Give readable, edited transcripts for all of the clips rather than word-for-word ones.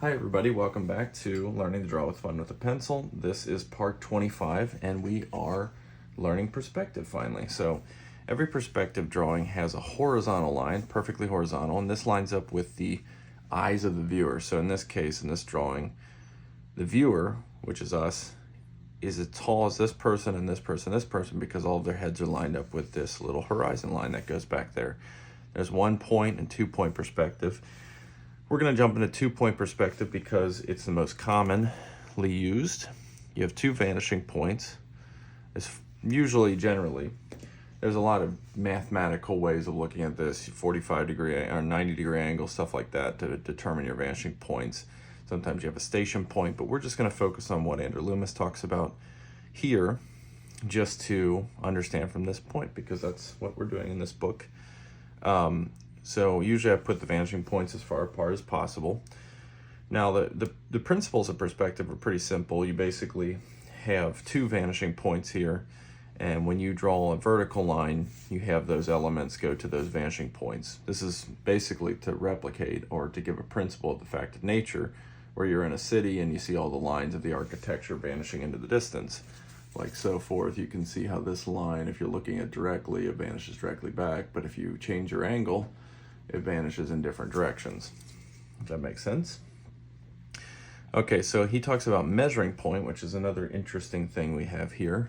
Hi everybody, welcome back to Learning to Draw with Fun with a Pencil. This is part 25 and we are learning perspective finally. So every perspective drawing has a horizontal line, perfectly horizontal, and this lines up with the eyes of the viewer. So in this case, in this drawing, the viewer, which is us, is as tall as this person and this person because all of their heads are lined up with this little horizon line that goes back there. There's 1 point and 2 point perspective. We're going to jump into 2 point perspective because it's the most commonly used. You have two vanishing points. It's generally, there's a lot of mathematical ways of looking at this, 45 degree or 90 degree angle, stuff like that to determine your vanishing points. Sometimes you have a station point, but we're just going to focus on what Loomis talks about here just to understand from this point because that's what we're doing in this book. So usually I put the vanishing points as far apart as possible. Now the principles of perspective are pretty simple. You basically have two vanishing points here, and when you draw a vertical line, you have those elements go to those vanishing points. This is basically to replicate or to give a principle of the fact of nature, where you're in a city and you see all the lines of the architecture vanishing into the distance. Like so forth, you can see how this line, if you're looking at directly, it vanishes directly back, but if you change your angle, it vanishes in different directions. Does that make sense? Okay, so he talks about measuring point, which is another interesting thing we have here.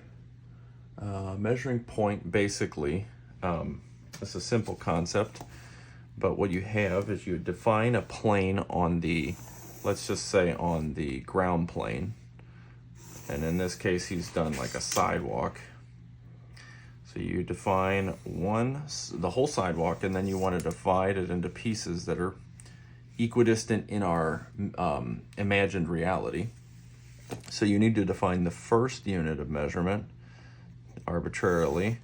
Measuring point, basically, it's a simple concept, but what you have is you define a plane on the, let's just say on the ground plane, and in this case he's done like a sidewalk. So you define the whole sidewalk, and then you want to divide it into pieces that are equidistant in our imagined reality. So you need to define the first unit of measurement arbitrarily.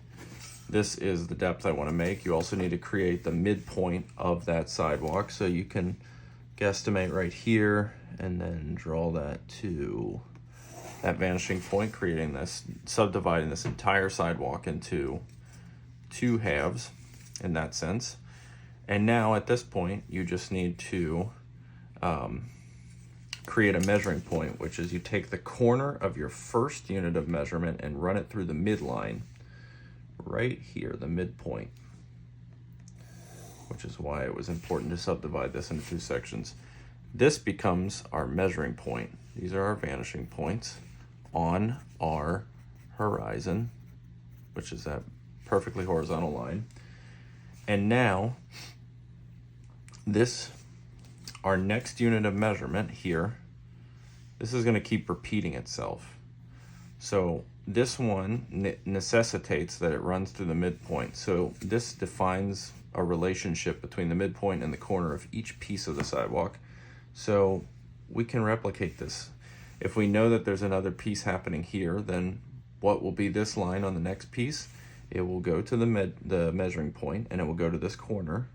This is the depth I want to make. You also need to create the midpoint of that sidewalk. So you can guesstimate right here and then draw that to that vanishing point, creating this, subdividing this entire sidewalk into two halves in that sense. And now at this point, you just need to create a measuring point, which is you take the corner of your first unit of measurement and run it through the midline right here, the midpoint, which is why it was important to subdivide this into two sections. This becomes our measuring point. These are our vanishing points on our horizon, which is that perfectly horizontal line. And now our next unit of measurement here, this is going to keep repeating itself. So this one necessitates that it runs through the midpoint. So this defines a relationship between the midpoint and the corner of each piece of the sidewalk. So we can replicate this. If we know that there's another piece happening here, then what will be this line on the next piece? It will go to the measuring point, and it will go to this corner.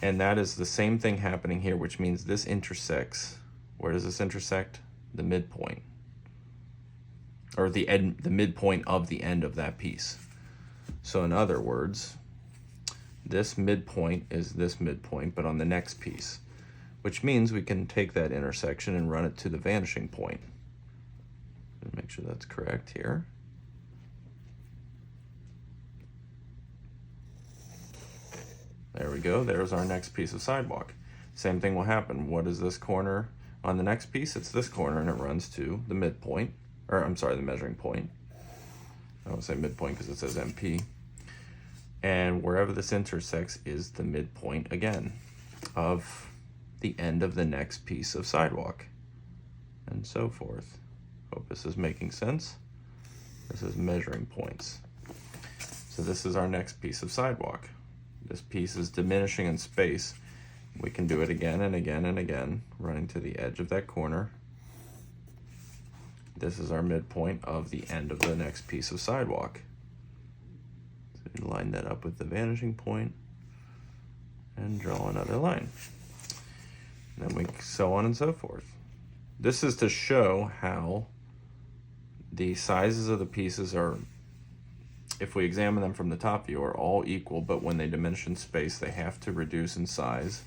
And that is the same thing happening here, which means this intersects. Where does this intersect? The midpoint, or the midpoint of the end of that piece. So in other words, this midpoint is this midpoint, but on the next piece, which means we can take that intersection and run it to the vanishing point. Make sure that's correct here. There we go, there's our next piece of sidewalk. Same thing will happen. What is this corner on the next piece? It's this corner, and it runs to the midpoint, or I'm sorry, the measuring point. I don't say midpoint because it says MP. And wherever this intersects is the midpoint again of the end of the next piece of sidewalk, and so forth. Hope this is making sense. This is measuring points. So this is our next piece of sidewalk. This piece is diminishing in space. We can do it again and again and again, running to the edge of that corner. This is our midpoint of the end of the next piece of sidewalk. So we line that up with the vanishing point and draw another line. And then so on and so forth. This is to show how the sizes of the pieces are if we examine them from the top view, are all equal, but when they diminish in space, they have to reduce in size.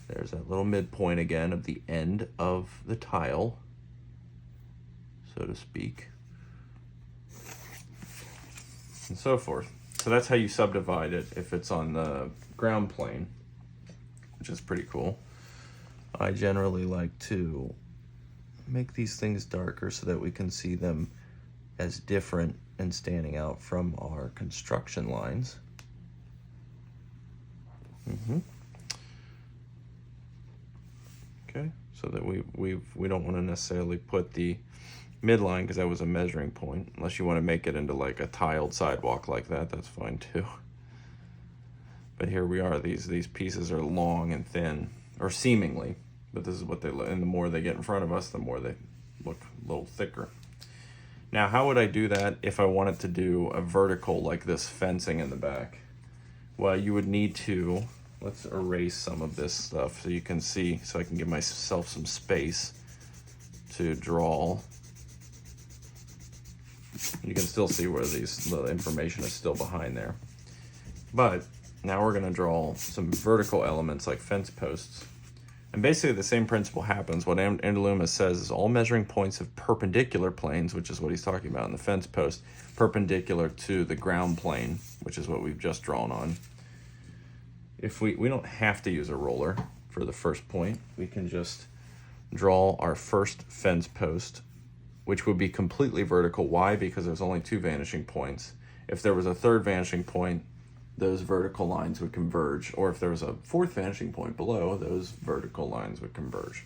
There's that little midpoint again of the end of the tile, so to speak, and so forth. So that's how you subdivide it if it's on the ground plane, which is pretty cool. I generally like to make these things darker so that we can see them as different and standing out from our construction lines. Okay, so that we don't want to necessarily put the midline because that was a measuring point. Unless you want to make it into like a tiled sidewalk like that, that's fine too. But here we are. These pieces are long and thin, or seemingly, but this is what they look. And the more they get in front of us, the more they look a little thicker. Now, how would I do that if I wanted to do a vertical like this fencing in the back? Well, you would need to, let's erase some of this stuff so you can see, so I can give myself some space to draw. You can still see where the information is still behind there. But now we're gonna draw some vertical elements like fence posts. And basically the same principle happens. What Loomis says is all measuring points of perpendicular planes, which is what he's talking about in the fence post, perpendicular to the ground plane, which is what we've just drawn on. If we don't have to use a ruler for the first point, we can just draw our first fence post, which would be completely vertical. Why? Because there's only 2 vanishing points. If there was a third vanishing point, those vertical lines would converge, or if there was a 4th vanishing point below, those vertical lines would converge.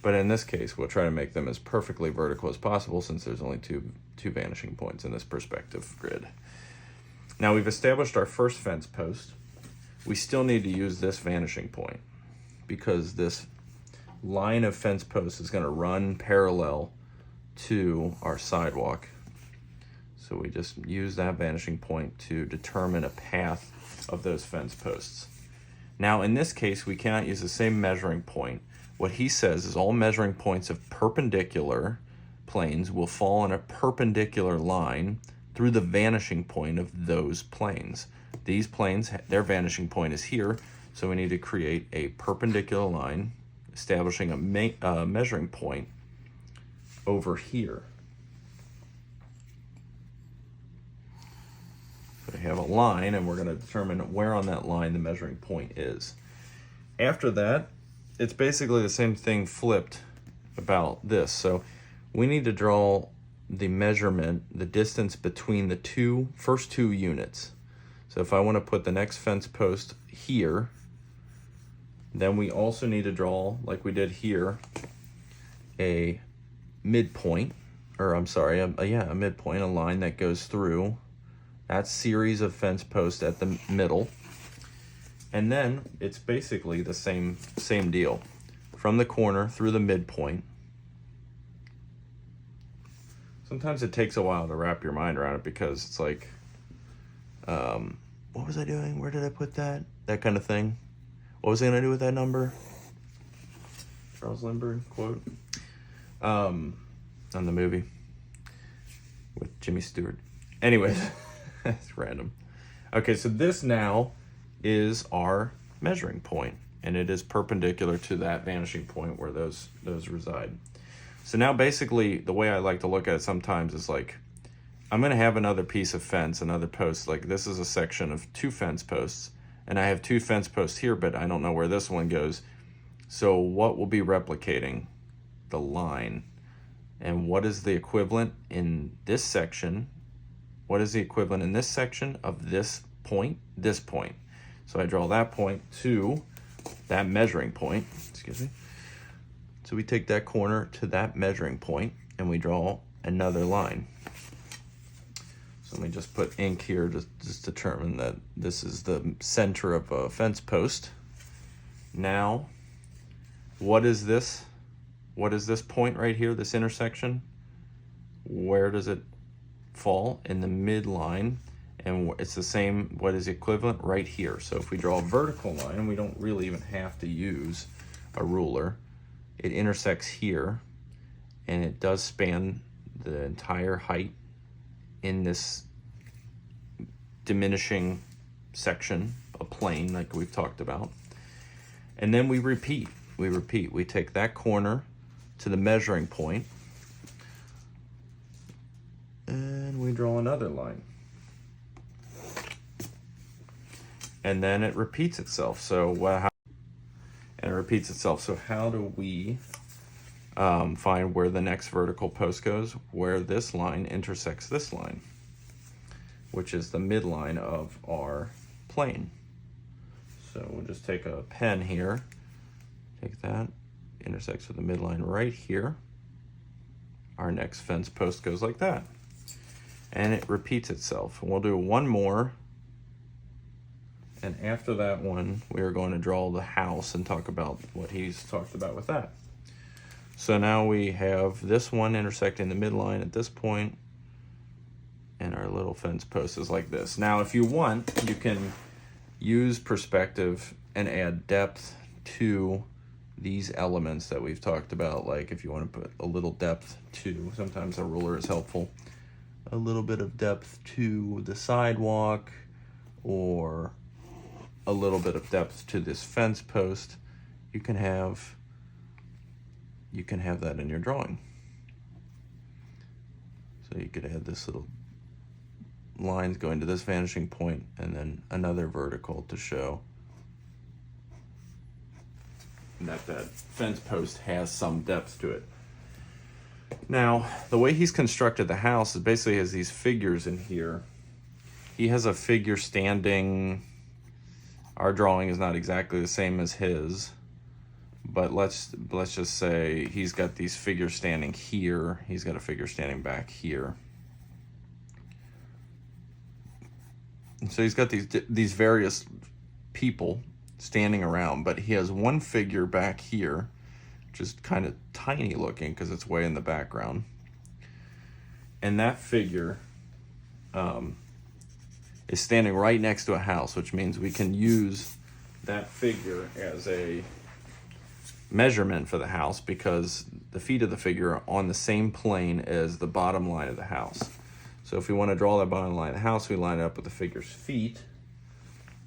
But in this case, we'll try to make them as perfectly vertical as possible since there's only two vanishing points in this perspective grid. Now we've established our first fence post. We still need to use this vanishing point because this line of fence posts is going to run parallel to our sidewalk. So we just use that vanishing point to determine a path of those fence posts. Now in this case, we cannot use the same measuring point. What he says is all measuring points of perpendicular planes will fall in a perpendicular line through the vanishing point of those planes. These planes, their vanishing point is here, so we need to create a perpendicular line establishing a measuring point over here. We have a line, and we're going to determine where on that line the measuring point is. After that, it's basically the same thing flipped about this. So we need to draw the measurement, the distance between the first two units. So if I want to put the next fence post here, then we also need to draw, like we did here, a midpoint, or I'm sorry, a midpoint, a line that goes through that series of fence posts at the middle. And then it's basically the same deal. From the corner through the midpoint. Sometimes it takes a while to wrap your mind around it because it's like, what was I doing? Where did I put that? That kind of thing. What was I gonna do with that number? Charles Lindbergh quote. On the movie with Jimmy Stewart. Anyways. That's random. Okay, so this now is our measuring point, and it is perpendicular to that vanishing point where those reside. So now basically the way I like to look at it sometimes is like, I'm going to have another piece of fence, another post. Like this is a section of 2 fence posts, and I have 2 fence posts here, but I don't know where this one goes. So what will be replicating? The line. And what is the equivalent in this section? What is the equivalent in this section of this point? This point. So I draw that point to that measuring point. Excuse me. So we take that corner to that measuring point and we draw another line. So let me just put ink here to just determine that this is the center of a fence post. Now, what is this? What is this point right here, this intersection? Where does it fall? In the midline, and it's the same, what is equivalent right here. So if we draw a vertical line, we don't really even have to use a ruler. It intersects here, and it does span the entire height in this diminishing section, a plane like we've talked about. And then we repeat. We take that corner to the measuring point, and we draw another line. And then it repeats itself. So how do we find where the next vertical post goes? Where this line intersects this line, which is the midline of our plane. So we'll just take a pen here, take that, intersects with the midline right here. Our next fence post goes like that. And it repeats itself. And we'll do one more. And after that one, we are going to draw the house and talk about what he's talked about with that. So now we have this one intersecting the midline at this point, and our little fence post is like this. Now, if you want, you can use perspective and add depth to these elements that we've talked about. Like if you want to put a little depth to, sometimes a ruler is helpful, a little bit of depth to the sidewalk, or a little bit of depth to this fence post, you can have that in your drawing. So you could add this little lines going to this vanishing point, and then another vertical to show that fence post has some depth to it. Now, the way he's constructed the house is basically has these figures in here. He has a figure standing. Our drawing is not exactly the same as his, but let's just say he's got these figures standing here. He's got a figure standing back here. And so he's got these various people standing around, but he has one figure back here, which is kind of tiny looking because it's way in the background. And that figure is standing right next to a house, which means we can use that figure as a measurement for the house because the feet of the figure are on the same plane as the bottom line of the house. So if we want to draw that bottom line of the house, we line it up with the figure's feet,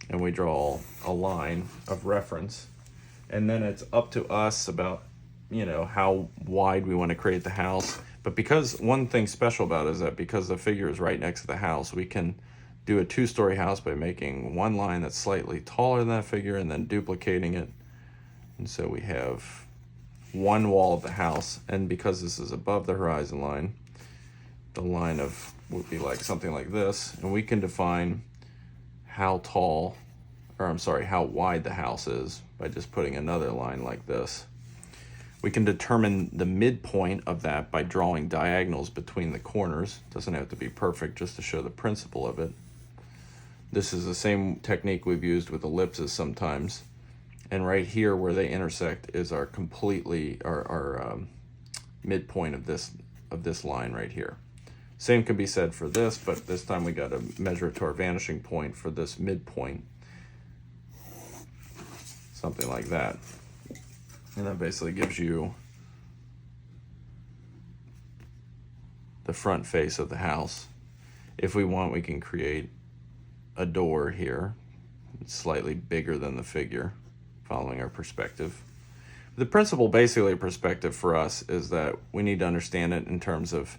and we draw a line of reference. And then it's up to us about, how wide we want to create the house. But because one thing special about it is that because the figure is right next to the house, we can do a two-story house by making one line that's slightly taller than that figure and then duplicating it. And so we have one wall of the house, and because this is above the horizon line, the line would be like something like this, and we can define how wide the house is by just putting another line like this. We can determine the midpoint of that by drawing diagonals between the corners. Doesn't have to be perfect, just to show the principle of it. This is the same technique we've used with ellipses sometimes. And right here where they intersect is our midpoint of this line right here. Same can be said for this, but this time we got to measure it to our vanishing point for this midpoint. Something like that. And that basically gives you the front face of the house. If we want, we can create a door here. It's slightly bigger than the figure, following our perspective. The principle basically of perspective for us is that we need to understand it in terms of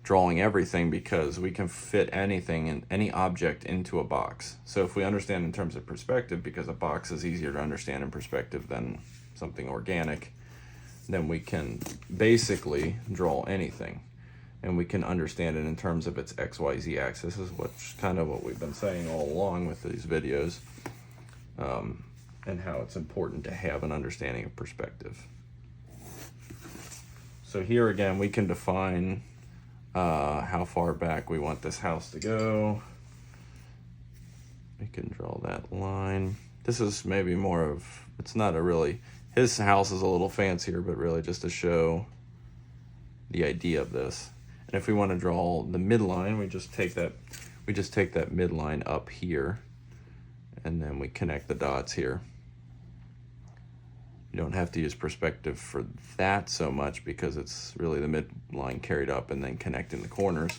drawing everything, because we can fit anything and any object into a box. So if we understand in terms of perspective, because a box is easier to understand in perspective than something organic, then we can basically draw anything. And we can understand it in terms of its XYZ axis, which is kind of what we've been saying all along with these videos, and how it's important to have an understanding of perspective. So here again, we can define how far back we want this house to go. We can draw that line. This is maybe more of, it's not a really, his house is a little fancier, but really just to show the idea of this. And if we want to draw the midline, we just take that midline up here, and then we connect the dots here. You don't have to use perspective for that so much because it's really the midline carried up and then connecting the corners.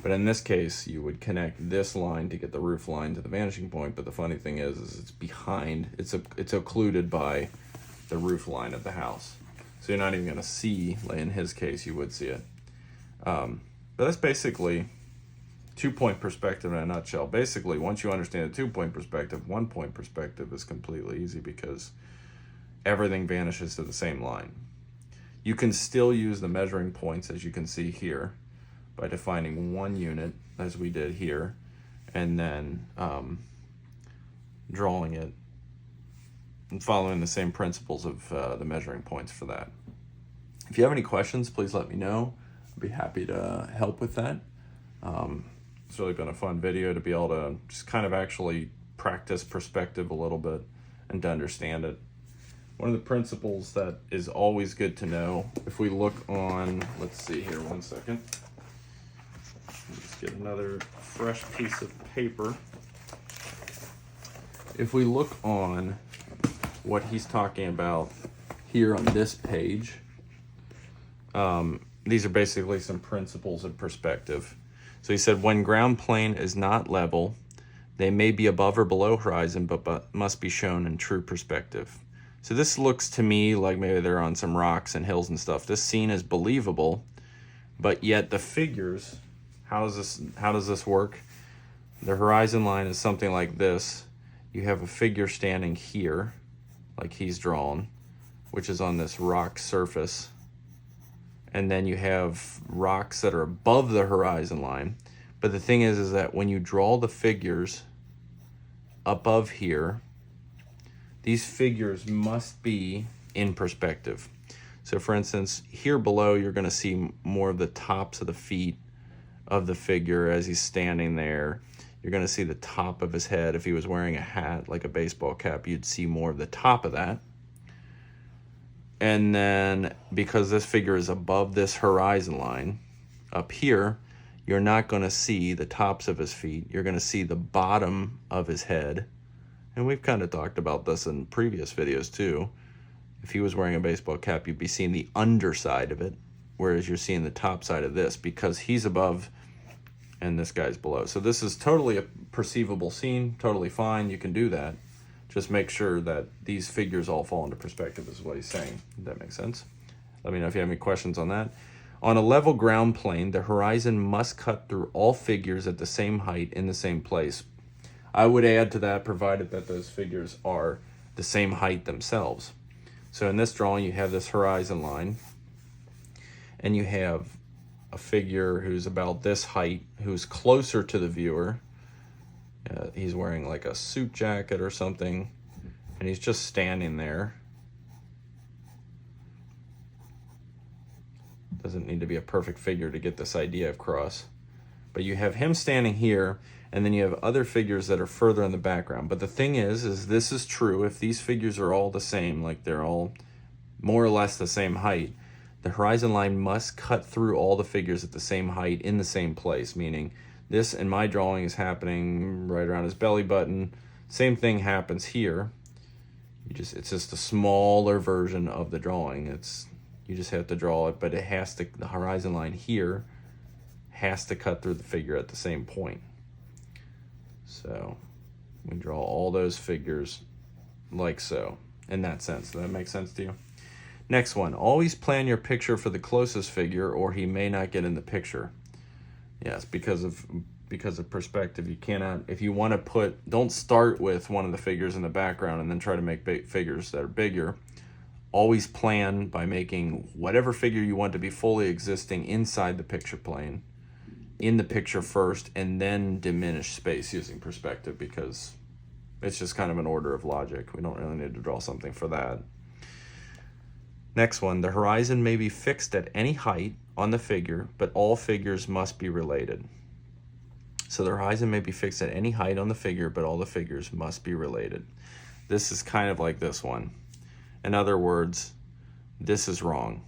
But in this case, you would connect this line to get the roof line to the vanishing point. But the funny thing is it's behind, it's occluded by the roof line of the house. So you're not even gonna see, like in his case, you would see it. But that's basically 2-point perspective in a nutshell. Basically, once you understand a 2-point perspective, 1-point perspective is completely easy because everything vanishes to the same line. You can still use the measuring points, as you can see here, by defining 1 unit, as we did here, and then drawing it and following the same principles of the measuring points for that. If you have any questions, please let me know. I'd be happy to help with that. It's really been a fun video to be able to just kind of actually practice perspective a little bit and to understand it. One of the principles that is always good to know, if we look on, let's see here, 1 second. Let's get another fresh piece of paper. If we look on what he's talking about here on this page, these are basically some principles of perspective. So he said, when ground plane is not level, they may be above or below horizon, but must be shown in true perspective. So this looks to me like maybe they're on some rocks and hills and stuff. This scene is believable, but yet the figures, how does this work? The horizon line is something like this. You have a figure standing here, like he's drawn, which is on this rock surface. And then you have rocks that are above the horizon line. But the thing is that when you draw the figures above here, these figures must be in perspective. So for instance, here below, you're gonna see more of the tops of the feet of the figure as he's standing there. You're gonna see the top of his head. If he was wearing a hat, like a baseball cap, you'd see more of the top of that. And then because this figure is above this horizon line up here, you're not going to see the tops of his feet. You're going to see the bottom of his head. And we've kind of talked about this in previous videos too. If he was wearing a baseball cap, you'd be seeing the underside of it, whereas you're seeing the top side of this because he's above and this guy's below. So this is totally a perceivable scene, totally fine. You can do that. Just make sure that these figures all fall into perspective is what he's saying. Does that make sense? Let me know if you have any questions on that. On a level ground plane, the horizon must cut through all figures at the same height in the same place. I would add to that, provided that those figures are the same height themselves. So in this drawing, you have this horizon line, and you have a figure who's about this height, who's closer to the viewer. He's wearing like a suit jacket or something, and he's just standing there. Doesn't need to be a perfect figure to get this idea across. But you have him standing here, and then you have other figures that are further in the background. But the thing is this is true. If these figures are all the same, like they're all more or less the same height, the horizon line must cut through all the figures at the same height in the same place, meaning this in my drawing is happening right around his belly button. Same thing happens here. It's just a smaller version of the drawing. You just have to draw it, but the horizon line here has to cut through the figure at the same point. So we draw all those figures like so, in that sense. Does that make sense to you? Next one, always plan your picture for the closest figure or he may not get in the picture. Yes, because of perspective, you cannot, if you want to don't start with one of the figures in the background and then try to make figures that are bigger. Always plan by making whatever figure you want to be fully existing inside the picture plane, in the picture first, and then diminish space using perspective because it's just kind of an order of logic. We don't really need to draw something for that. Next one, the horizon may be fixed at any height on the figure, but all figures must be related. So the horizon may be fixed at any height on the figure, but all the figures must be related. This is kind of like this one. In other words, this is wrong.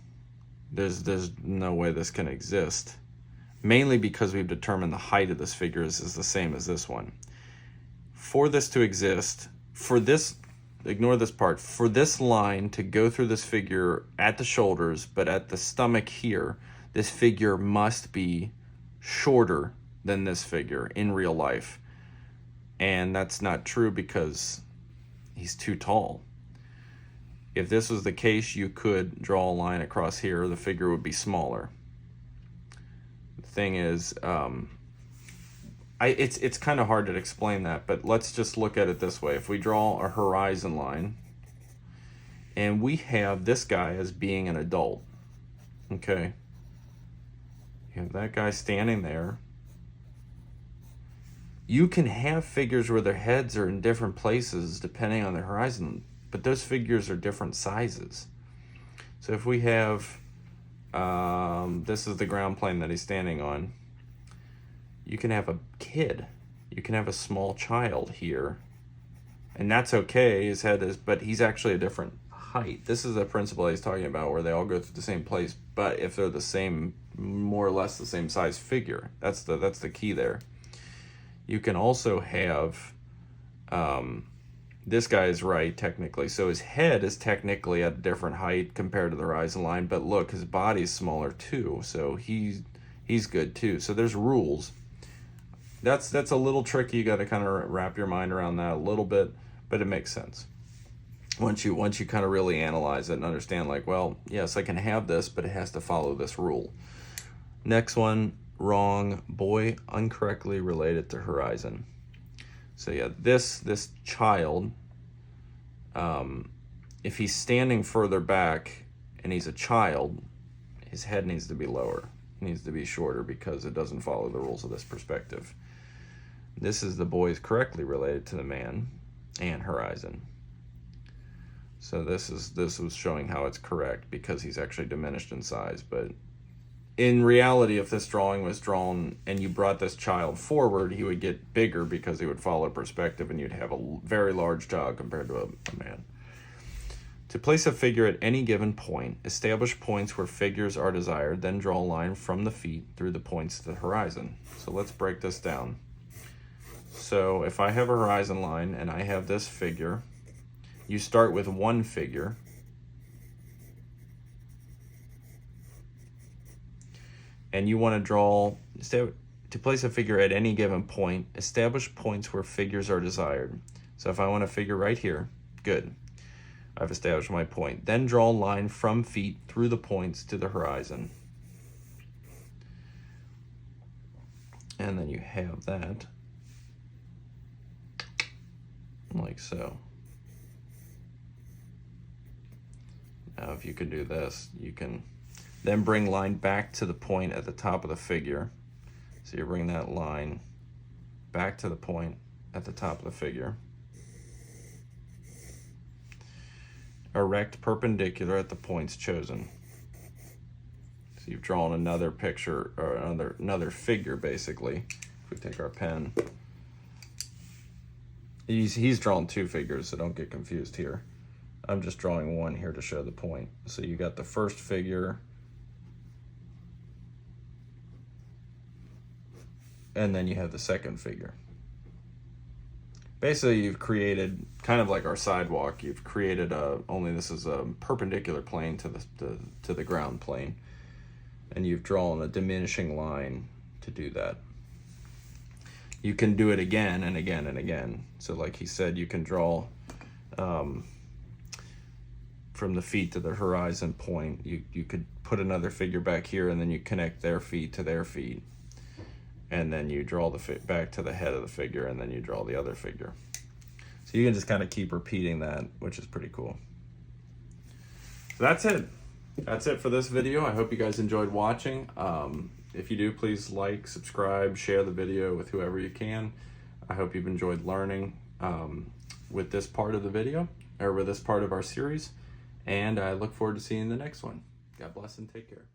There's no way this can exist. Mainly because we've determined the height of this figure is the same as this one. For this to exist, ignore this part, for this line to go through this figure at the shoulders, but at the stomach here, this figure must be shorter than this figure in real life. And that's not true because he's too tall. If this was the case, you could draw a line across here, the figure would be smaller. The thing is, it's kind of hard to explain that, but let's just look at it this way. If we draw a horizon line, and we have this guy as being an adult, okay? You have that guy standing there. You can have figures where their heads are in different places depending on the horizon, but those figures are different sizes. So if we have, this is the ground plane that he's standing on, you can have a kid, you can have a small child here, and that's okay, his head is, but he's actually a different height. This is the principle he's talking about, where they all go through the same place, but if they're the same, more or less the same size figure, that's the key there. You can also have, this guy is right technically, so his head is technically at a different height compared to the horizon line, but look, his body's smaller too, so he's good too. So there's rules. That's a little tricky. You got to kind of wrap your mind around that a little bit, but it makes sense once you kind of really analyze it and understand, like, well, yes, I can have this, but it has to follow this rule. Next one, wrong. Boy incorrectly related to horizon. So yeah, this child, if he's standing further back and he's a child, his head needs to be lower. It needs to be shorter because it doesn't follow the rules of this perspective. This is the boy is correctly related to the man and horizon. So this was showing how it's correct because he's actually diminished in size. But in reality, if this drawing was drawn and you brought this child forward, he would get bigger because he would follow perspective and you'd have a very large child compared to a man. To place a figure at any given point, establish points where figures are desired, then draw a line from the feet through the points to the horizon. So let's break this down. So if I have a horizon line and I have this figure, you start with one figure, and you want to draw, to place a figure at any given point, establish points where figures are desired. So if I want a figure right here, good. I've established my point. Then draw a line from feet through the points to the horizon. And then you have that, like so. Now if you can do this, you can then bring line back to the point at the top of the figure. So you bring that line back to the point at the top of the figure. Erect perpendicular at the points chosen. So you've drawn another picture, or another figure basically. If we take our pen, he's drawn two figures, so don't get confused here. I'm just drawing one here to show the point. So you got the first figure, and then you have the second figure. Basically, you've created, kind of like our sidewalk, you've created only this is a perpendicular plane to the ground plane, and you've drawn a diminishing line to do that. You can do it again and again and again. So like he said, you can draw from the feet to the horizon point. You could put another figure back here, and then you connect their feet to their feet. And then you draw the back to the head of the figure, and then you draw the other figure. So you can just kind of keep repeating that, which is pretty cool. So that's it. That's it for this video. I hope you guys enjoyed watching. If you do, please like, subscribe, share the video with whoever you can. I hope you've enjoyed learning with this part of the video, or with this part of our series. And I look forward to seeing the next one. God bless and take care.